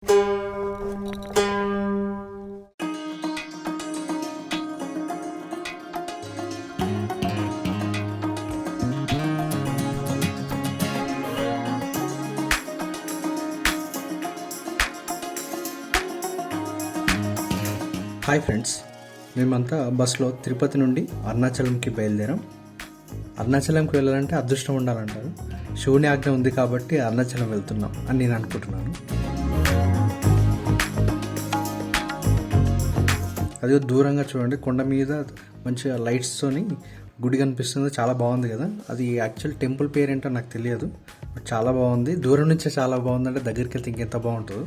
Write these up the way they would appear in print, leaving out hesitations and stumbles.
Hi friends, మేమంతా బస్సులో తిరుపతి నుండి అరుణాచలంకి బయలుదేరాం. అరుణాచలంకి వెళ్ళాలంటే అదృష్టం ఉండాలంటారు. శివుని ఆజ్ఞ ఉంది కాబట్టి అరుణాచలం వెళ్తున్నాం అని నేను అనుకుంటున్నాను. అదే దూరంగా చూడండి, కొండ మీద మంచిగా లైట్స్తోని గుడి కనిపిస్తుంది. చాలా బాగుంది కదా. అది యాక్చువల్ టెంపుల్ పేరేంటో నాకు తెలియదు, బట్ చాలా బాగుంది. దూరం నుంచే చాలా బాగుందంటే దగ్గరికి వెళ్తే ఇంకెంత బాగుంటుందో.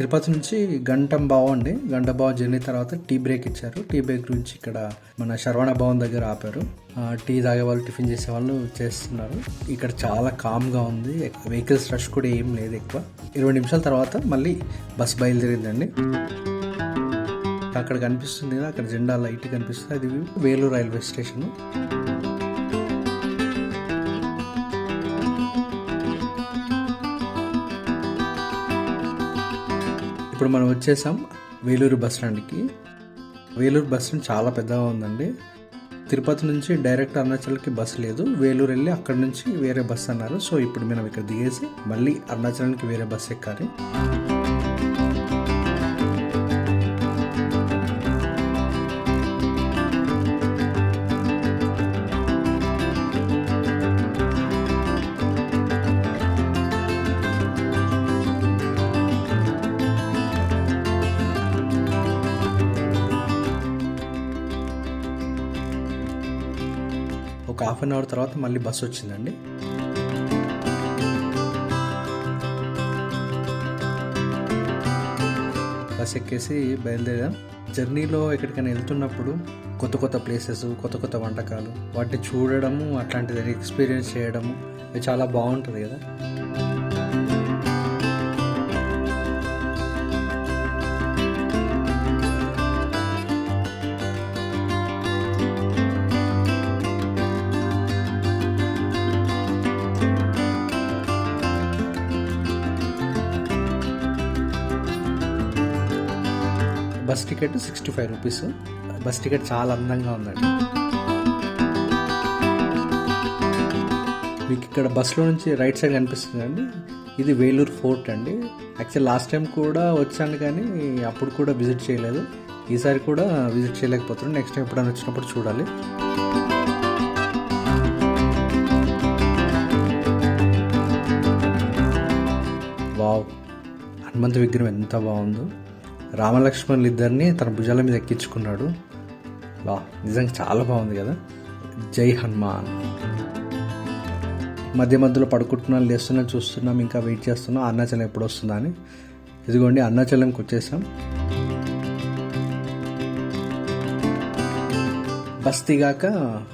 తిరుపతి నుంచి గంట బావ జర్నీ తర్వాత టీ బ్రేక్ ఇచ్చారు. టీ బ్రేక్ నుంచి ఇక్కడ మన శరవణ భవన్ దగ్గర ఆపారు. టీ తాగే వాళ్ళు, టిఫిన్ చేసే వాళ్ళు చేస్తున్నారు. ఇక్కడ చాలా కామ్గా ఉంది. వెహికల్స్ రష్ కూడా ఏం లేదు ఎక్కువ. 20 నిమిషాల తర్వాత మళ్ళీ బస్ బయలుదేరిందండి. అక్కడ కనిపిస్తుంది కదా, అక్కడ జెండా లైట్ కనిపిస్తుంది, అది వేలూరు రైల్వే స్టేషన్. ఇప్పుడు మనం వచ్చేసాం వేలూరు బస్ స్టాండ్కి. వేలూరు బస్ స్టాండ్ చాలా పెద్దగా ఉందండి. తిరుపతి నుంచి డైరెక్ట్ అరుణాచల్కి బస్సు లేదు, వేలూరు వెళ్ళి అక్కడ నుంచి వేరే బస్సు అన్నారు. సో ఇప్పుడు మనం ఇక్కడ దిగేసి మళ్ళీ అరుణాచలానికి వేరే బస్సు ఎక్కాలి. ఒక హాఫ్ అన్ అవర్ తర్వాత మళ్ళీ బస్సు వచ్చిందండి. బస్ ఎక్కేసి బయలుదేరాం. జర్నీలో ఎక్కడికైనా వెళ్తున్నప్పుడు కొత్త కొత్త ప్లేసెస్, కొత్త కొత్త వంటకాలు, వాటిని చూడడము, అట్లాంటిది ఎక్స్పీరియన్స్ చేయడము అది చాలా బాగుంటుంది కదా. Bus ticket 65 rupees. Bus ticket చాలా అందంగా ఉందండి. మీకు ఇక్కడ బస్సులో నుంచి రైట్ సైడ్ కనిపిస్తుంది అండి, ఇది వేలూరు ఫోర్ట్ అండి. యాక్చువల్ లాస్ట్ టైం కూడా వచ్చాను కానీ అప్పుడు కూడా విజిట్ చేయలేదు. ఈసారి కూడా విజిట్ చేయలేకపోతున్నాను. నెక్స్ట్ టైం ఎప్పుడైనా వచ్చినప్పుడు చూడాలి. వావ్, హనుమంతు విగ్రహం ఎంత బాగుందో. రామలక్ష్మణులు ఇద్దరిని తన భుజాల మీద ఎక్కించుకున్నాడు. వా, నిజంగా చాలా బాగుంది కదా. జై హనుమాన్. మధ్య మధ్యలో పడుకుంటున్నాను, లేస్తున్నాను, చూస్తున్నాం, ఇంకా వెయిట్ చేస్తున్నాం అరుణాచలం ఎప్పుడు వస్తుందా అని. ఇదిగోండి అరుణాచలంకి వచ్చేసాం. బస్ దిగాక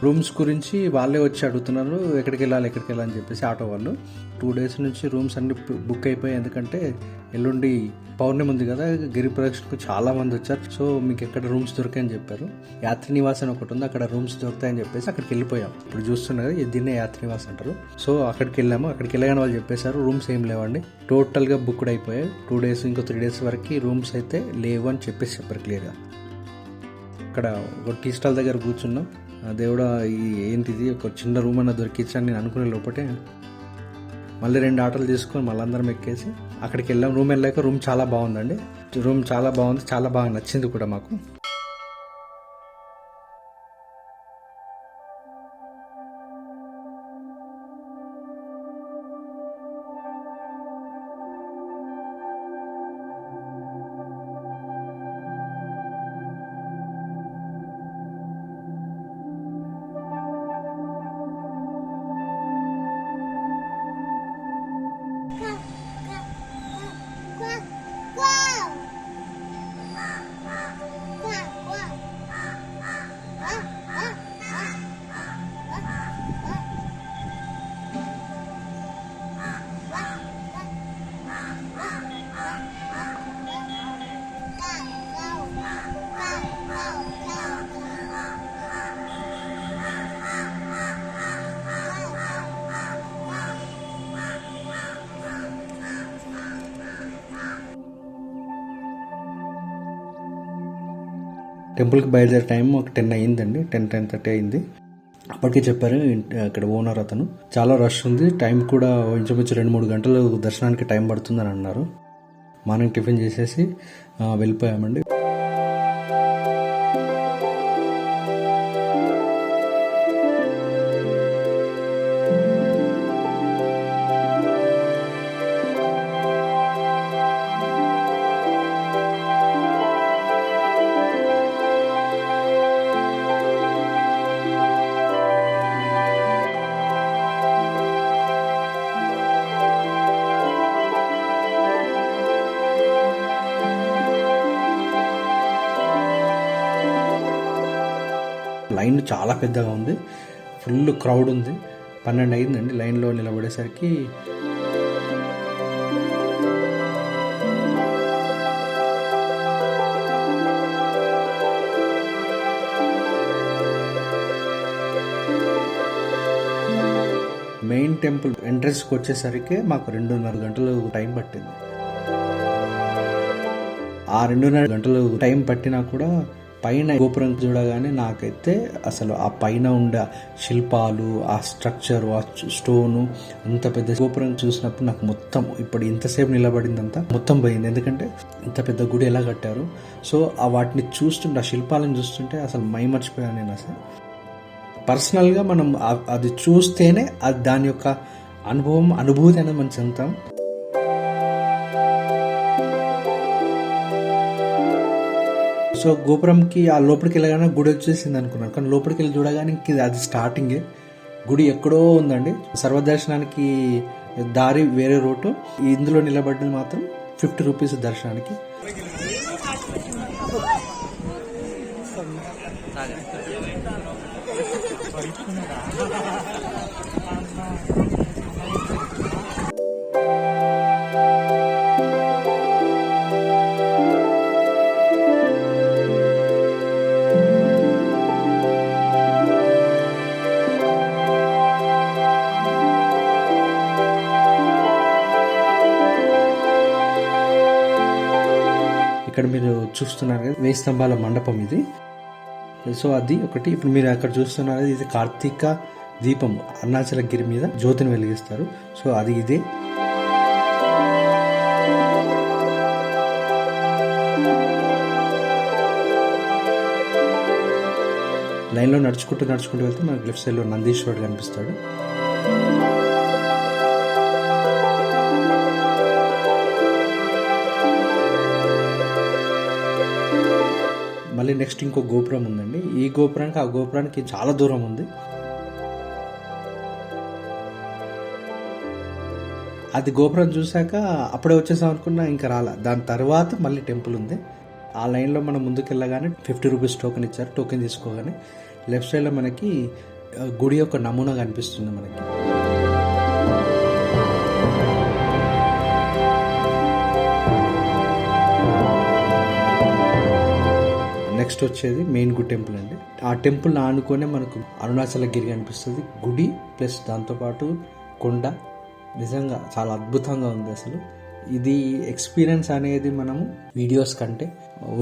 రూమ్స్ గురించి వాళ్ళే వచ్చి అడుగుతున్నారు, ఎక్కడికి వెళ్ళాలి అని చెప్పేసి ఆటో వాళ్ళు. 2 డేస్ నుంచి రూమ్స్ అన్ని బుక్ అయిపోయాయి. ఎందుకంటే ఎల్లుండి పౌర్ణమి ఉంది కదా, గిరి ప్రదక్షిణకు చాలా మంది వచ్చారు. సో మీకు ఎక్కడ రూమ్స్ దొరికాయని చెప్పారు. యాత్రి నివాస్ అని ఒకటి ఉంది, అక్కడ రూమ్స్ దొరుకుతాయని చెప్పేసి అక్కడికి వెళ్ళిపోయాం. ఇప్పుడు చూస్తున్నారు కదా, దీన్నే యాత్రి నివాస్ అంటారు. సో అక్కడికి వెళ్ళాము. అక్కడికి వెళ్ళగానే వాళ్ళు చెప్పేశారు రూమ్స్ ఏం లేవండి, టోటల్గా బుక్డ్ అయిపోయాయి. 2 డేస్ ఇంకో 3 డేస్ వరకు రూమ్స్ అయితే లేవు అని చెప్పారు క్లియర్గా. అక్కడ ఒక టీ స్టాల్ దగ్గర కూర్చున్నాం. దేవుడా, ఏంటిది, ఒక చిన్న రూమ్ అన్న దొరికించాను నేను అనుకునే లోపటే మళ్ళీ 2 ఆటోలు తీసుకొని మళ్ళీ అందరం ఎక్కేసి అక్కడికి వెళ్ళాం. రూమ్ వెళ్ళాక రూమ్ చాలా బాగుందండి. రూమ్ చాలా బాగుంది, చాలా బాగా నచ్చింది కూడా మాకు. టెంపుల్కి బయలుదేరే టైం ఒక 10 అయిందండి, 10-10:30 అయింది. అప్పటికే చెప్పారు అక్కడ ఓనర్ అతను, చాలా రష్ ఉంది, టైం కూడా ఇంచుమించు 2-3 గంటలు దర్శనానికి టైం పడుతుందని అన్నారు. మార్నింగ్ టిఫిన్ చేసేసి వెళ్ళిపోయామండి. లైన్ చాలా పెద్దగా ఉంది, ఫుల్ క్రౌడ్ ఉంది. 12 అయిందండి లైన్లో నిలబడేసరికి. మెయిన్ టెంపుల్ ఎంట్రన్స్కి వచ్చేసరికి మాకు 2.5 గంటలు టైం పట్టింది. ఆ 2.5 గంటలు టైం పట్టినా కూడా పైన గోపురం చూడగానే నాకైతే అసలు ఆ పైన ఉండే శిల్పాలు, ఆ స్ట్రక్చరు, ఆ స్టోను, అంత పెద్ద గోపురం చూసినప్పుడు నాకు మొత్తం ఇప్పుడు ఇంతసేపు నిలబడిందంతా మొత్తం పోయింది. ఎందుకంటే ఇంత పెద్ద గుడి ఎలా కట్టారు. సో ఆ వాటిని చూస్తుంటే, ఆ శిల్పాలను చూస్తుంటే అసలు మైమర్చిపోయాను నేను. అసలు పర్సనల్గా మనం అది చూస్తేనే అది దాని యొక్క అనుభూతి అనేది మనం చెందుతాం. సో గోపురంకి ఆ లోపలికి వెళ్ళగానే గుడి వచ్చేసింది అనుకున్నాను, కానీ లోపలికి వెళ్ళి చూడగానే అది స్టార్టింగే, గుడి ఎక్కడో ఉందండి. సర్వదర్శనానికి దారి వేరే రూటు, ఇందులో నిలబడింది మాత్రం 50 రూపీస్ దర్శనానికి. ఇక్కడ మీరు చూస్తున్నారు కదా 1000 స్తంభాల మండపం ఇది. సో అది ఒకటి. ఇప్పుడు మీరు అక్కడ చూస్తున్నారు, ఇది కార్తీక దీపం, అరుణాచలగిరి మీద జ్యోతిని వెలిగిస్తారు. సో అది ఇదే. లైన్లో నడుచుకుంటూ వెళ్తే మనకు లెఫ్ట్ సైడ్లో నందీశ్వరుడు కనిపిస్తాడు. మళ్ళీ నెక్స్ట్ ఇంకో గోపురం ఉందండి. ఈ గోపురానికి ఆ గోపురానికి చాలా దూరం ఉంది. అది గోపురం చూశాక అప్పుడే వచ్చేసాం అనుకున్నా, ఇంకా రాలా. దాని తర్వాత మళ్ళీ టెంపుల్ ఉంది. ఆ లైన్లో మనం ముందుకు వెళ్ళగానే 50 రూపీస్ టోకెన్ ఇచ్చారు. టోకెన్ తీసుకోగానే లెఫ్ట్ సైడ్లో మనకి గుడి యొక్క నమూనా కనిపిస్తుంది మనకి. నెక్స్ట్ వచ్చేది మెయిన్ గుడి టెంపుల్ అండి. ఆ టెంపుల్ ఆనుకొనే మనకు అరుణాచలగిరి కనిపిస్తుంది, గుడి ప్లస్ దాంతోపాటు కొండ. నిజంగా చాలా అద్భుతంగా ఉంది అసలు. ఇది ఎక్స్పీరియన్స్ అనేది మనము వీడియోస్ కంటే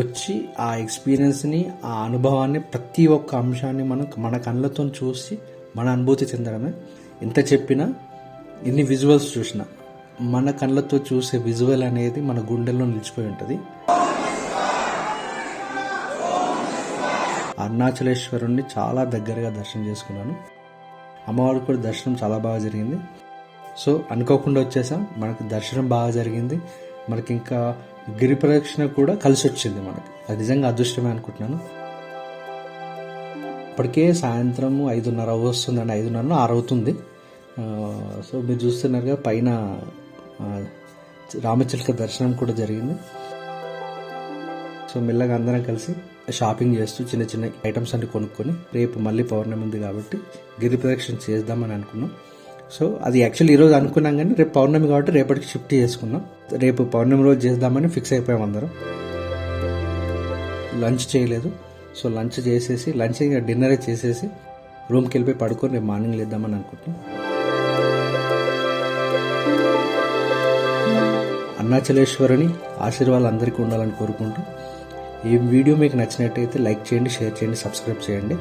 వచ్చి ఆ ఎక్స్పీరియన్స్ని, ఆ అనుభవాన్ని, ప్రతి ఒక్క అంశాన్ని మనం మన కళ్ళతో చూసి మన అనుభూతి చెందడమే. ఎంత చెప్పినా, ఎన్ని విజువల్స్ చూసినా, మన కళ్ళతో చూసే విజువల్ అనేది మన గుండెల్లో నిలిచిపోయి ఉంటుంది. అరుణాచలేశ్వరుణ్ణి చాలా దగ్గరగా దర్శనం చేసుకున్నాను. అమ్మవారికి కూడా దర్శనం చాలా బాగా జరిగింది. సో అనుకోకుండా వచ్చేసాం, మనకి దర్శనం బాగా జరిగింది, మనకి ఇంకా గిరి ప్రదక్షిణ కూడా కలిసి వచ్చింది మనకి. అది నిజంగా అదృష్టమే అనుకుంటున్నాను. ఇప్పటికే సాయంత్రం 5:30 వస్తుందండి, 5:30-6 అవుతుంది. సో మీరు చూస్తున్నారుగా పైన రామచిలక దర్శనం కూడా జరిగింది. సో మెల్లగా అందరం కలిసి షాపింగ్ చేస్తూ చిన్న చిన్న ఐటమ్స్ అన్ని కొనుక్కొని, రేపు మళ్ళీ పౌర్ణమి ఉంది కాబట్టి గిరి ప్రదక్షిణ చేద్దామని అనుకున్నాం. సో అది యాక్చువల్లీ ఈరోజు అనుకున్నాం, కానీ రేపు పౌర్ణమి కాబట్టి రేపటికి షిఫ్ట్ చేసుకున్నాం. రేపు పౌర్ణమి రోజు చేద్దామని ఫిక్స్ అయిపోయాం అందరం. లంచ్ చేయలేదు. సో లంచ్ చేసేసి, డిన్నరే చేసేసి రూమ్కి వెళ్ళిపోయి పడుకొని రేపు మార్నింగ్ లేద్దామని అనుకుంటున్నాం. అరుణాచలేశ్వరుని ఆశీర్వాదాలు అందరికీ ఉండాలని కోరుకుంటూ ఈ వీడియో మీకు నచ్చినట్టయితే లైక్ చేయండి, షేర్ చేయండి, సబ్స్క్రైబ్ చేయండి.